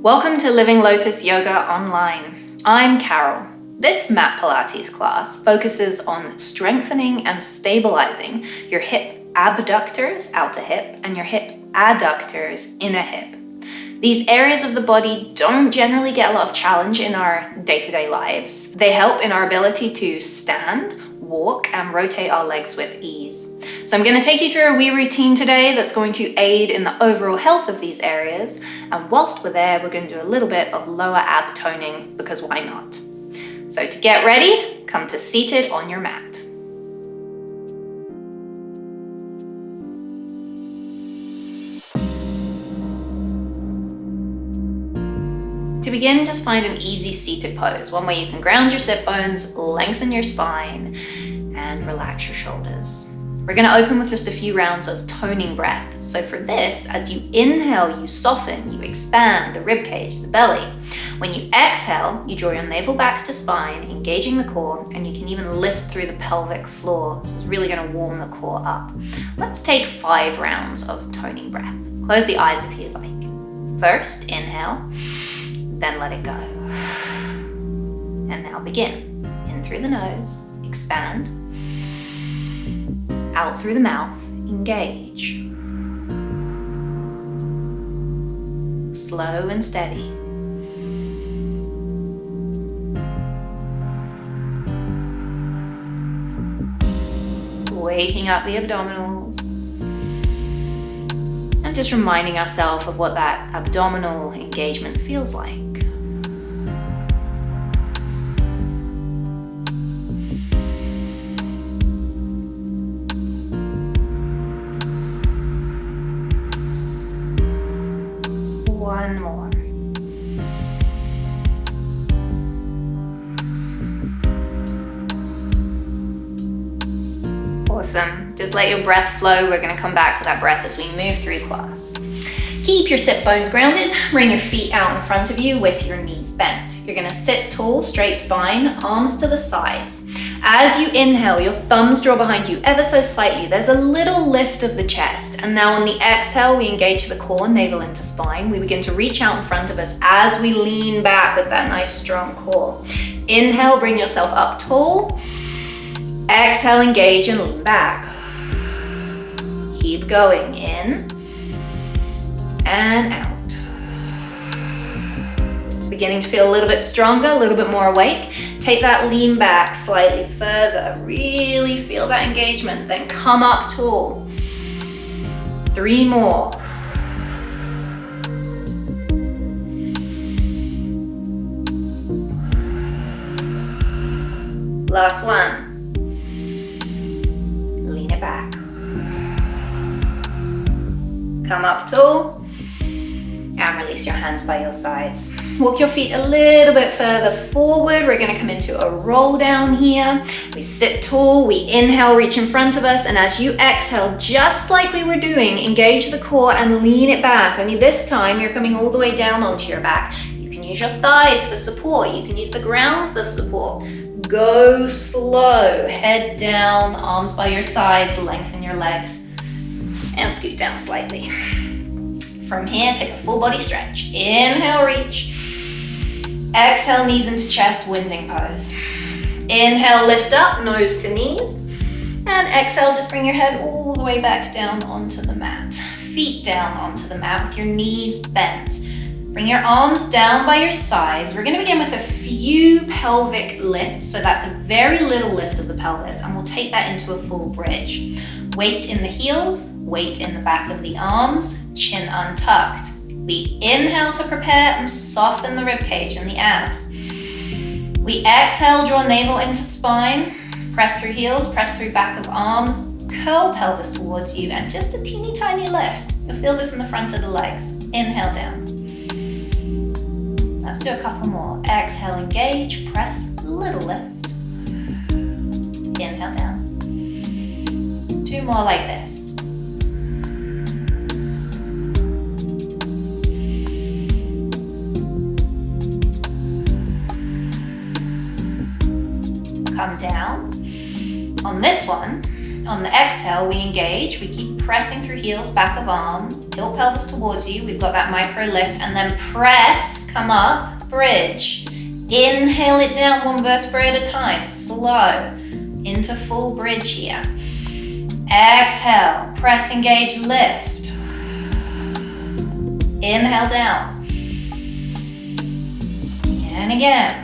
Welcome to Living Lotus Yoga Online. I'm Carol. This Mat Pilates class focuses on strengthening and stabilizing your hip abductors, outer hip, and your hip adductors, inner hip. These areas of the body don't generally get a lot of challenge in our day-to-day lives. They help in our ability to stand, walk, and rotate our legs with ease. So I'm going to take you through a wee routine today that's going to aid in the overall health of these areas. And whilst we're there, we're going to do a little bit of lower ab toning, because why not? So to get ready, come to seated on your mat. To begin, just find an easy seated pose, one where you can ground your sit bones, lengthen your spine, and relax your shoulders. We're going to open with just a few rounds of toning breath. So for this, as you inhale, you soften, you expand the rib cage, the belly. When you exhale, you draw your navel back to spine, engaging the core, and you can even lift through the pelvic floor. This is really going to warm the core up. Let's take 5 rounds of toning breath. Close the eyes if you'd like. First, inhale, then let it go. And now begin. In through the nose, expand. Out through the mouth, engage. Slow and steady. Waking up the abdominals. And just reminding ourselves of what that abdominal engagement feels like. One more. Awesome. Just let your breath flow. We're going to come back to that breath as we move through class. Keep your sit bones grounded. Bring your feet out in front of you with your knees bent. You're going to sit tall, straight spine, arms to the sides. As you inhale, your thumbs draw behind you ever so slightly. There's a little lift of the chest. And now on the exhale, we engage the core, navel into spine. We begin to reach out in front of us as we lean back with that nice strong core. Inhale, bring yourself up tall. Exhale, engage and lean back. Keep going, in and out. Beginning to feel a little bit stronger, a little bit more awake. Take that lean back slightly further. Really feel that engagement. Then come up tall. 3 more. Last one. Lean it back. Come up tall. And release your hands by your sides. Walk your feet a little bit further forward. We're going to come into a roll down here. We sit tall, we inhale, reach in front of us, and as you exhale, just like we were doing, engage the core and lean it back. Only this time, you're coming all the way down onto your back. You can use your thighs for support. You can use the ground for support. Go slow. Head down, arms by your sides, lengthen your legs, and scoot down slightly. From here, take a full body stretch. Inhale, reach. Exhale, knees into chest, winding pose. Inhale, lift up, nose to knees. And exhale, just bring your head all the way back down onto the mat. Feet down onto the mat with your knees bent. Bring your arms down by your sides. We're going to begin with a few pelvic lifts. So that's a very little lift of the pelvis. And we'll take that into a full bridge. Weight in the heels, weight in the back of the arms, chin untucked. We inhale to prepare and soften the rib cage and the abs. We exhale, draw navel into spine, press through heels, press through back of arms, curl pelvis towards you, and just a teeny tiny lift. You'll feel this in the front of the legs. Inhale down. Let's do a couple more. Exhale, engage, press, little lift. Inhale down. 2 more like this. Come down. On this one, On the exhale, we engage. We keep pressing through heels, back of arms. Tilt pelvis towards you. We've got that micro lift. And then press, come up, bridge. Inhale it down, one vertebrae at a time. Slow. Into full bridge here. Exhale, press, engage, lift. Inhale down. And again.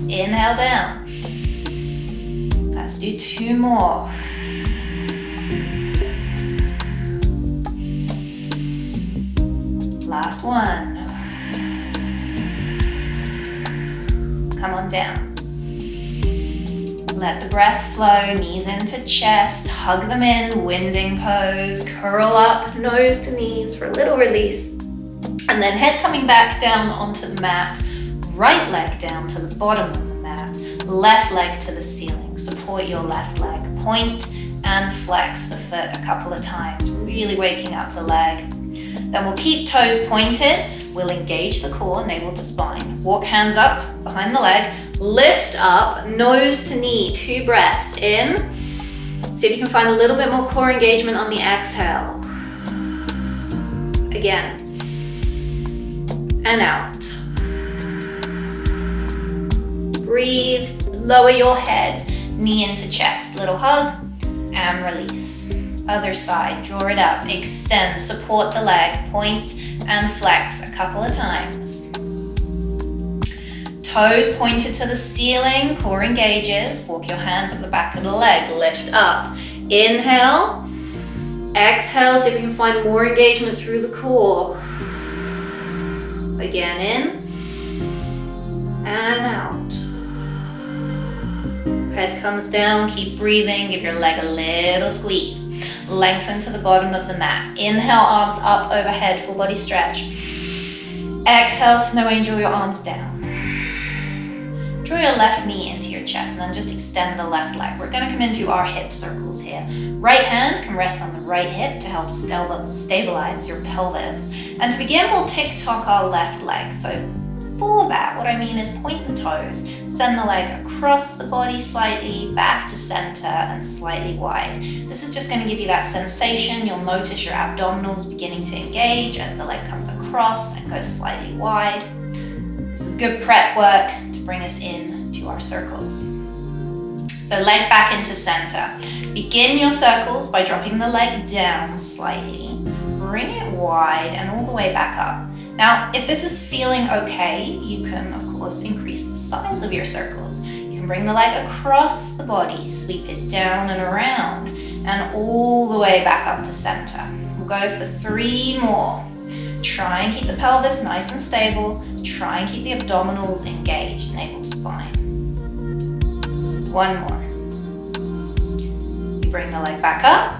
Inhale down. Let's do 2 more. Last one. Come on down. Let the breath flow, knees into chest, hug them in, winding pose, curl up, nose to knees for a little release. And then head coming back down onto the mat, right leg down to the bottom of the mat, left leg to the ceiling. Support your left leg. Point and flex the foot a couple of times, really waking up the leg. Then we'll keep toes pointed. We'll engage the core, navel to spine. Walk hands up behind the leg. Lift up, nose to knee, 2 breaths in. See if you can find a little bit more core engagement on the exhale. Again. And out. Breathe, lower your head, knee into chest, little hug, and release. Other side, draw it up, extend, support the leg, point and flex a couple of times. Toes pointed to the ceiling, core engages. Walk your hands up the back of the leg, lift up. Inhale, exhale, see if you can find more engagement through the core. Again, in and out. Head comes down, keep breathing, give your leg a little squeeze. Lengthen to the bottom of the mat. Inhale, arms up overhead, full body stretch. Exhale, snow angel, your arms down. Draw your left knee into your chest and then just extend the left leg. We're gonna come into our hip circles here. Right hand can rest on the right hip to help stabilize your pelvis. And to begin, we'll tick-tock our left leg. So for that, what I mean is point the toes, send the leg across the body slightly, back to center and slightly wide. This is just going to give you that sensation. You'll notice your abdominals beginning to engage as the leg comes across and goes slightly wide. This is good prep work to bring us in to our circles. So leg back into center. Begin your circles by dropping the leg down slightly. Bring it wide and all the way back up. Now, if this is feeling okay, you can, of course, increase the size of your circles. You can bring the leg across the body, sweep it down and around, and all the way back up to center. We'll go for 3 more. Try and keep the pelvis nice and stable. Try and keep the abdominals engaged, navel to spine. 1 more. You bring the leg back up,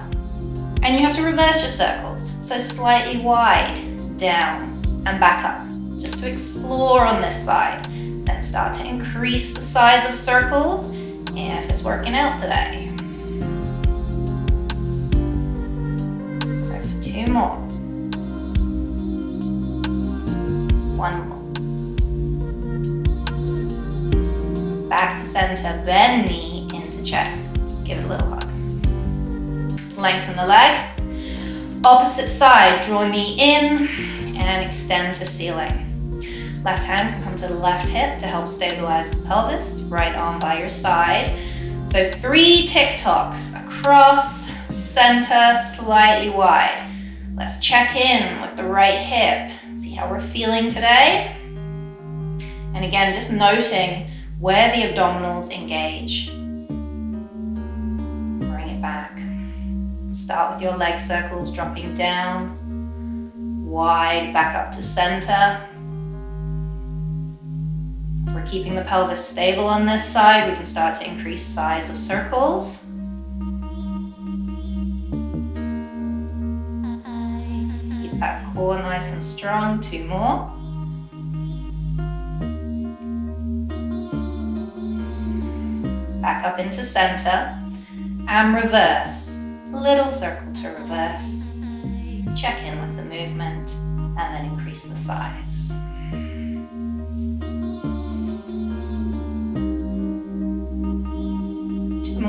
and you have to reverse your circles. So slightly wide, down, and back up, just to explore on this side. Then start to increase the size of circles if it's working out today. Go for 2 more. 1 more. Back to center, bend knee into chest. Give it a little hug. Lengthen the leg. Opposite side, draw knee in, and extend to ceiling. Left hand can come to the left hip to help stabilize the pelvis. Right arm by your side. So 3 tick-tocks across, center, slightly wide. Let's check in with the right hip. See how we're feeling today. And again, just noting where the abdominals engage. Bring it back. Start with your leg circles, dropping down. Wide, back up to center. If we're keeping the pelvis stable on this side, we can start to increase size of circles. Keep that core nice and strong. 2 more. Back up into center and reverse. Little circle to reverse. Check in with the movement and then increase the size.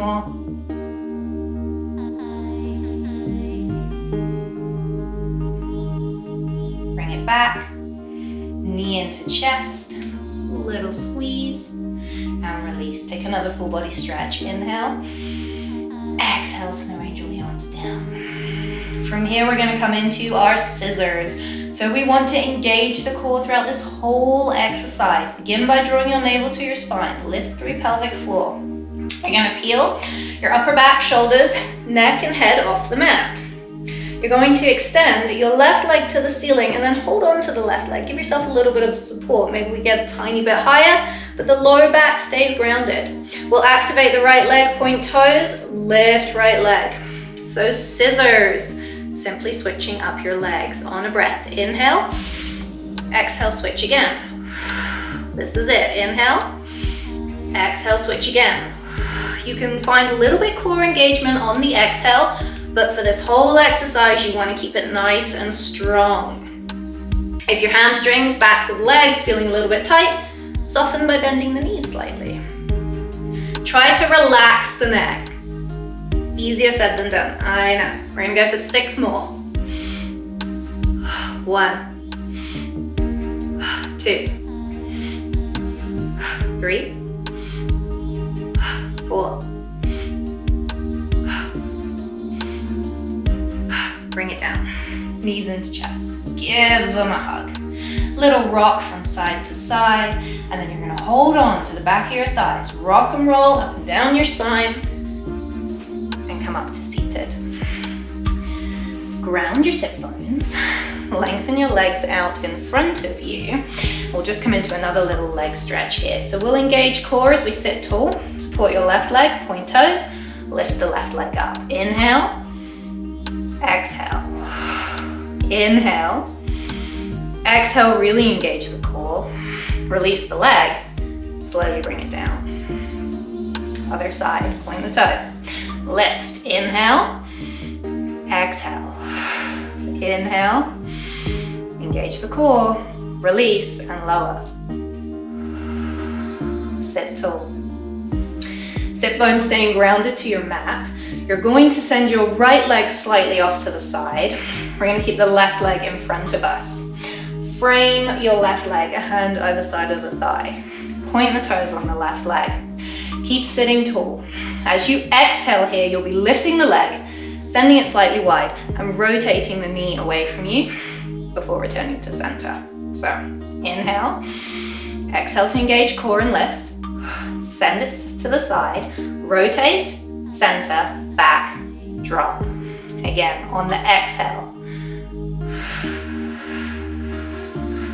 more. Bring it back. Knee into chest. Little squeeze. And release. Take another full body stretch. Inhale. Exhale, snow angel the arms down. From here, we're going to come into our scissors. So we want to engage the core throughout this whole exercise. Begin by drawing your navel to your spine. Lift through pelvic floor. You're going to peel your upper back, shoulders, neck, and head off the mat. You're going to extend your left leg to the ceiling and then hold on to the left leg. Give yourself a little bit of support. Maybe we get a tiny bit higher, but the lower back stays grounded. We'll activate the right leg, point toes, lift right leg. So scissors, simply switching up your legs on a breath. Inhale, exhale, switch again. This is it. Inhale, exhale, switch again. You can find a little bit core engagement on the exhale, but for this whole exercise, you want to keep it nice and strong. If your hamstrings, backs of legs feeling a little bit tight, soften by bending the knees slightly. Try to relax the neck. Easier said than done, I know. We're gonna go for 6 more. 1, 2, 3, 4. Bring it down. Knees into chest. Give them a hug. Little rock from side to side, and then you're gonna hold on to the back of your thighs. Rock and roll up and down your spine, and come up to seated. Ground your sit bones. Lengthen your legs out in front of you. We'll just come into another little leg stretch here. So we'll engage core as we sit tall. Support your left leg, point toes. Lift the left leg up. Inhale. Exhale. Inhale. Exhale, really engage the core. Release the leg. Slowly bring it down. Other side, point the toes. Lift. Inhale. Exhale. Inhale. Engage the core. Release and lower. Sit tall. Sit bones staying grounded to your mat. You're going to send your right leg slightly off to the side. We're going to keep the left leg in front of us. Frame your left leg, a hand either side of the thigh. Point the toes on the left leg. Keep sitting tall. As you exhale here, you'll be lifting the leg, sending it slightly wide, and rotating the knee away from you before returning to center. So, inhale. Exhale to engage core and lift. Send it to the side. Rotate. Center, back, drop. Again, on the exhale.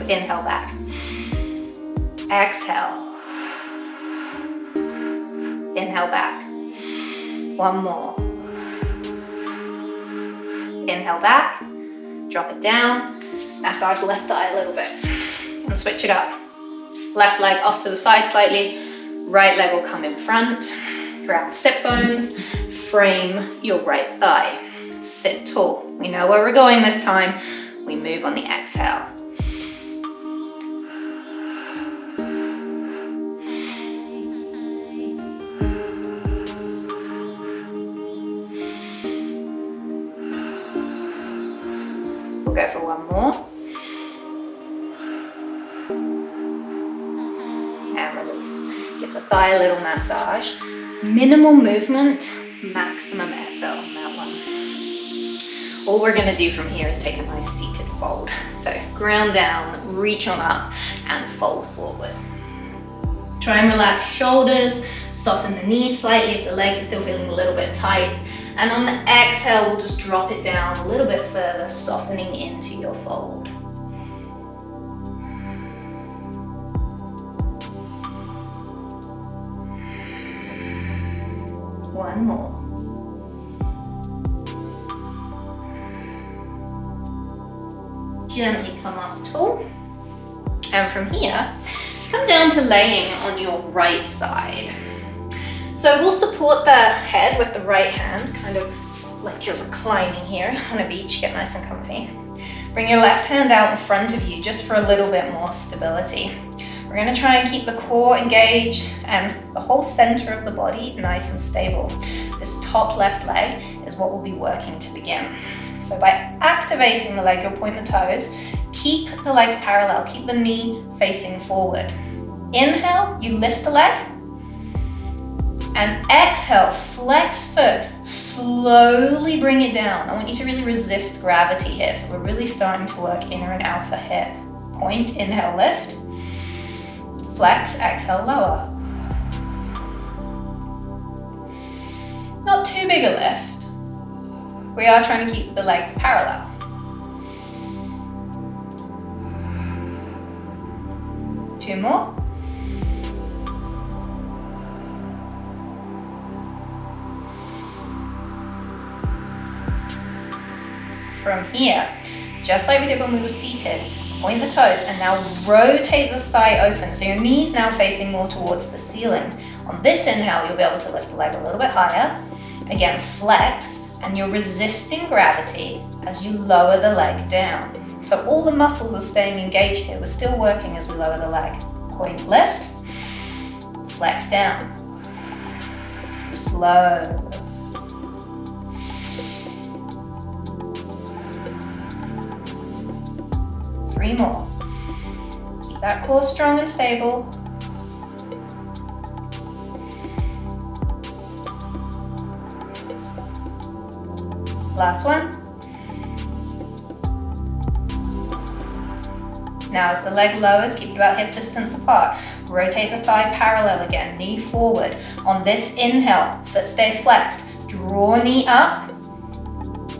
Inhale back. Exhale. Inhale back. 1 more. Inhale back. Drop it down. Massage left thigh a little bit. And switch it up. Left leg off to the side slightly. Right leg will come in front. Ground sit bones, frame your right thigh. Sit tall. We know where we're going this time. We move on the exhale. We'll go for 1 more. And release. Give the thigh a little massage. Minimal movement, maximum effort on that one. All we're gonna do from here is take a nice seated fold. So ground down, reach on up, and fold forward. Try and relax shoulders, soften the knees slightly if the legs are still feeling a little bit tight. And on the exhale, we'll just drop it down a little bit further, softening into your fold. One more. Gently come up tall. And from here, come down to laying on your right side. So we'll support the head with the right hand, kind of like you're reclining here on a beach, get nice and comfy. Bring your left hand out in front of you just for a little bit more stability. We're going to try and keep the core engaged and the whole center of the body nice and stable. This top left leg is what we'll be working to begin. So by activating the leg, you'll point the toes, keep the legs parallel, keep the knee facing forward. Inhale, you lift the leg, and exhale, flex foot, slowly bring it down. I want you to really resist gravity here. So we're really starting to work inner and outer hip. Point, inhale, lift, flex, exhale, lower. Not too big a lift. We are trying to keep the legs parallel. Two more. From here, just like we did when we were seated, point the toes and now rotate the thigh open. So your knees now facing more towards the ceiling. On this inhale, you'll be able to lift the leg a little bit higher. Again, flex, and you're resisting gravity as you lower the leg down. So all the muscles are staying engaged here. We're still working as we lower the leg. Point, lift, flex down. Slow. Three more. Keep that core strong and stable. Last one. Now as the leg lowers, keep it about hip distance apart. Rotate the thigh parallel again, knee forward. On this inhale, foot stays flexed. Draw knee up.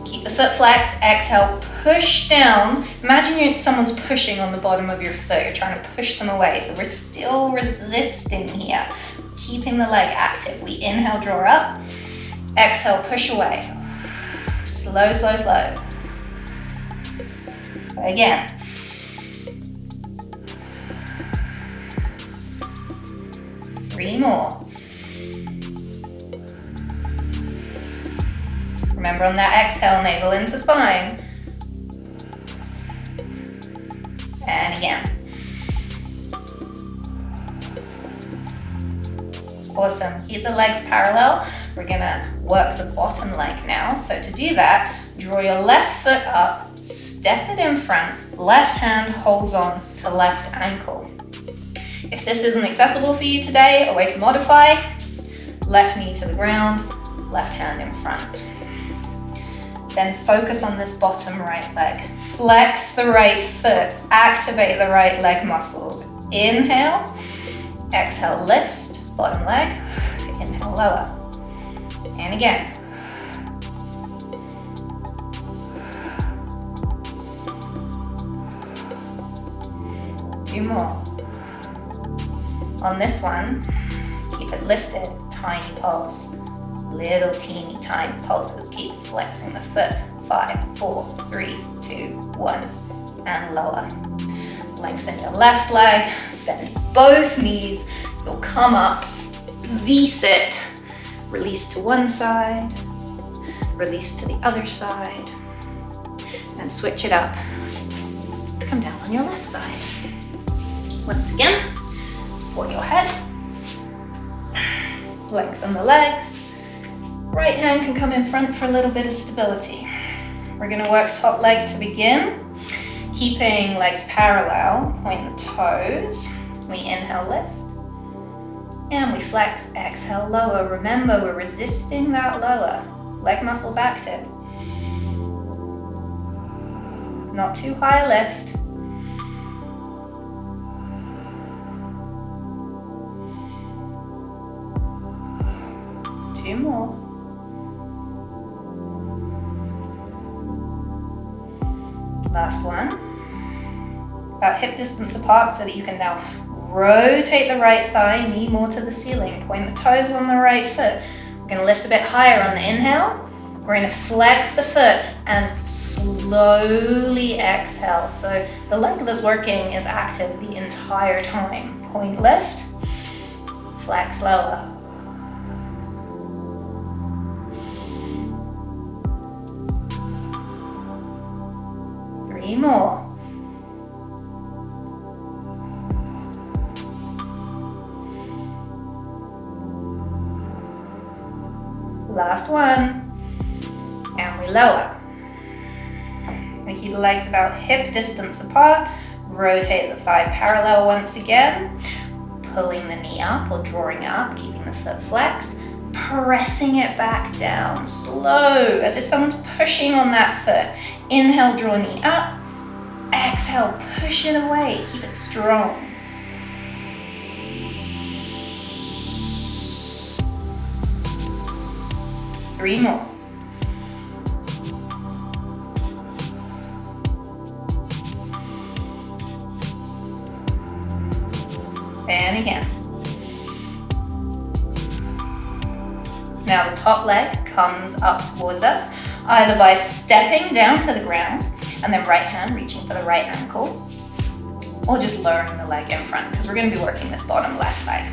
Keep the foot flexed. Exhale, push down. Imagine someone's pushing on the bottom of your foot. You're trying to push them away. So we're still resisting here. Keeping the leg active. We inhale, draw up. Exhale, push away. Slow, slow, slow. Again. Three more. Remember on that exhale, navel into spine. And again. Awesome. Keep the legs parallel. We're gonna work the bottom leg now. So to do that, draw your left foot up, step it in front, left hand holds on to left ankle. If this isn't accessible for you today, a way to modify, left knee to the ground, left hand in front. Then focus on this bottom right leg. Flex the right foot, activate the right leg muscles. Inhale, exhale, lift, bottom leg, inhale, lower. And again. Two more. On this one, keep it lifted, tiny pulse. Little teeny tiny pulses. Keep flexing the foot. 5, 4, 3, 2, 1, and lower. Lengthen your left leg, bend both knees. You'll come up, Z-sit. Release to one side, release to the other side, and switch it up. Come down on your left side. Once again, support your head, lengthen the legs. Right hand can come in front for a little bit of stability. We're gonna work top leg to begin, keeping legs parallel, point the toes. We inhale, lift. And we flex, exhale, lower. Remember, we're resisting that lower. Leg muscles active. Not too high a lift. Two more. Last one. About hip distance apart so that you can now rotate the right thigh, knee more to the ceiling. Point the toes on the right foot. We're going to lift a bit higher on the inhale. We're going to flex the foot and slowly exhale. So the leg that's working is active the entire time. Point, lift, flex, lower. Three more. Last one. And we lower. We keep the legs about hip distance apart. Rotate the thigh parallel once again. Pulling the knee up or drawing up, keeping the foot flexed. Pressing it back down, slow, as if someone's pushing on that foot. Inhale, draw knee up. Exhale, push it away. Keep it strong. Three more. And again. Now the top leg comes up towards us, either by stepping down to the ground and then right hand reaching for the right ankle, or just lowering the leg in front, because we're going to be working this bottom left leg.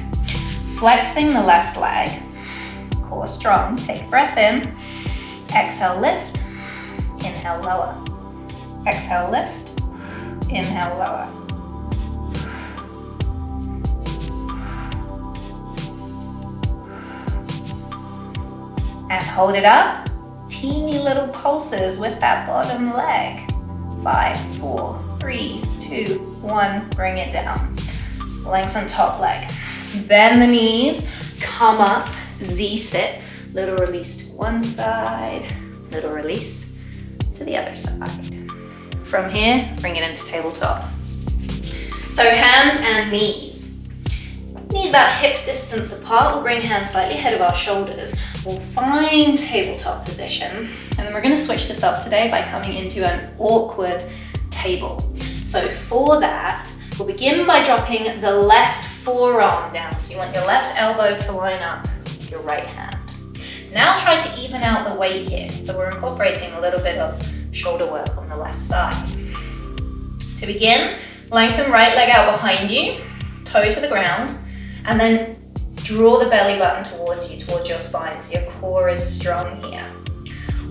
Flexing the left leg, core strong, take a breath in, exhale, lift, inhale, lower, exhale, lift, inhale, lower. And hold it up, teeny little pulses with that bottom leg. 5, 4, 3, 2, 1, bring it down. Lengthen top leg. Bend the knees, come up, Z sit, little release to one side, little release to the other side. From here, bring it into tabletop. So hands and knees. Knees about hip distance apart. We'll bring hands slightly ahead of our shoulders. We'll find tabletop position. And then we're going to switch this up today by coming into an awkward table. So for that, we'll begin by dropping the left forearm down. So you want your left elbow to line up with your right hand. Now try to even out the weight here. So we're incorporating a little bit of shoulder work on the left side. To begin, lengthen right leg out behind you, toe to the ground, and then draw the belly button towards you, towards your spine, so your core is strong here.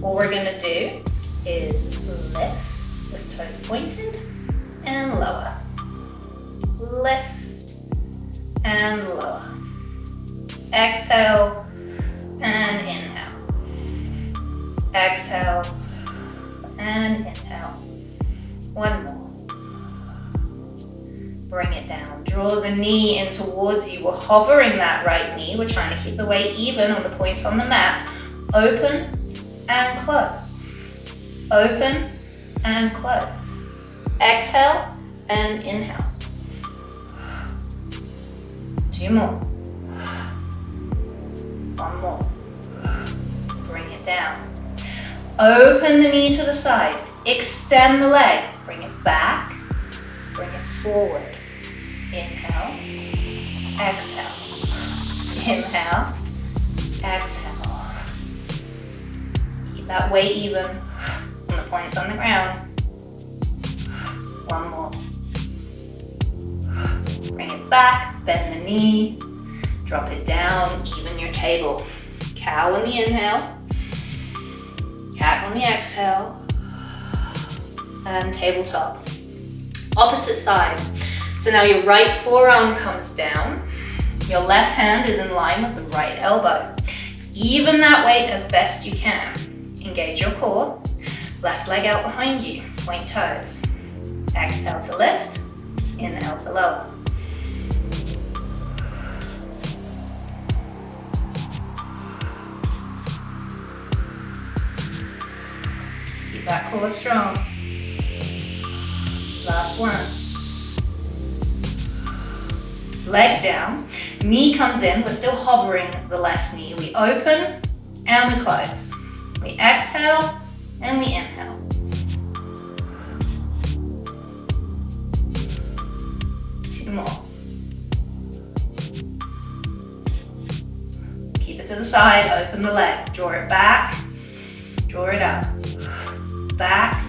What we're gonna do is lift with toes pointed and lower. Lift and lower. Exhale and inhale. Exhale and inhale. One more. Bring it down. Draw the knee in towards you. We're hovering that right knee. We're trying to keep the weight even on the points on the mat. Open and close. Open and close. Exhale and inhale. 2 more. 1 more. Bring it down. Open the knee to the side. Extend the leg. Bring it back. Bring it forward. Inhale, exhale, inhale, exhale. Keep that weight even on the points on the ground. 1 more. Bring it back, bend the knee, drop it down, even your table. Cow on the inhale, cat on the exhale, and tabletop. Opposite side. So now your right forearm comes down, your left hand is in line with the right elbow. Even that weight as best you can. Engage your core, left leg out behind you, point toes. Exhale to lift, inhale to lower. Keep that core strong. Last one. Leg down, knee comes in, we're still hovering the left knee. We open and we close. We exhale and we inhale. Two more. Keep it to the side, open the leg, draw it back, draw it up, back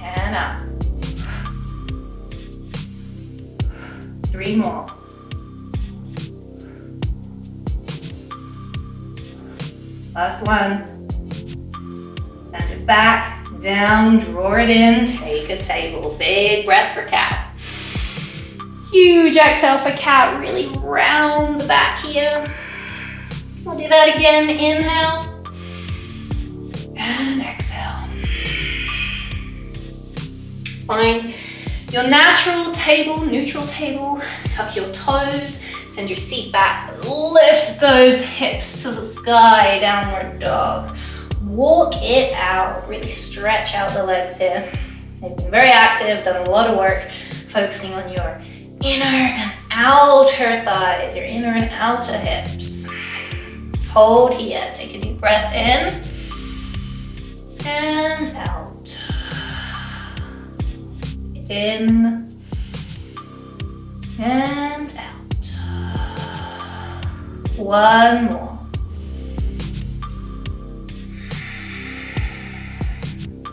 and up. 3 more. Last one. Send it back, down, draw it in, take a table. Big breath for cat. Huge exhale for cat, really round the back here. We'll do that again. Inhale and exhale. Find your natural table, neutral table. Tuck your toes. Send your seat back. Lift those hips to the sky. Downward dog. Walk it out. Really stretch out the legs here. They've been very active, done a lot of work focusing on your inner and outer thighs, your inner and outer hips. Hold here. Take a deep breath in and out. In and out. One more.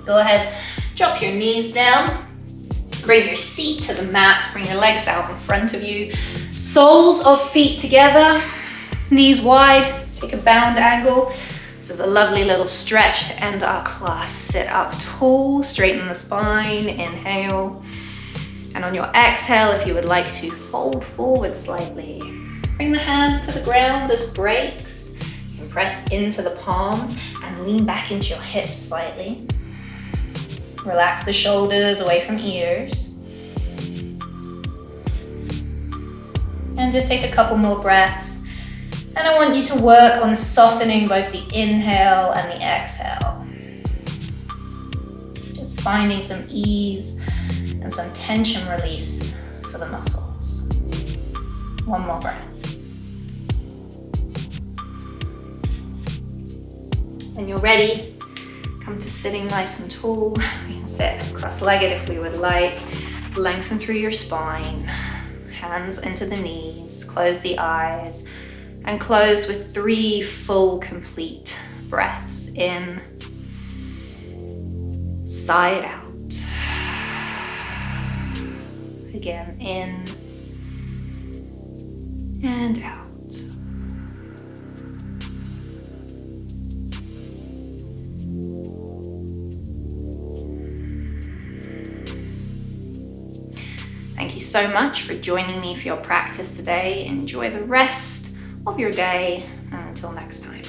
Go ahead, drop your knees down. Bring your seat to the mat. Bring your legs out in front of you. Soles of feet together. Knees wide. Take a bound angle. This is a lovely little stretch to end our class. Sit up tall, straighten the spine, inhale. And on your exhale, if you would like to, fold forward slightly. Bring the hands to the ground as breaks. You can press into the palms and lean back into your hips slightly. Relax the shoulders away from ears. And just take a couple more breaths. And I want you to work on softening both the inhale and the exhale. Just finding some ease and some tension release for the muscles. One more breath. When you're ready, come to sitting nice and tall. We can sit cross-legged if we would like. Lengthen through your spine. Hands into the knees. Close the eyes. And close with 3 full, complete breaths in, side out. Again, in and out. Thank you so much for joining me for your practice today. Enjoy the rest of your day, and until next time.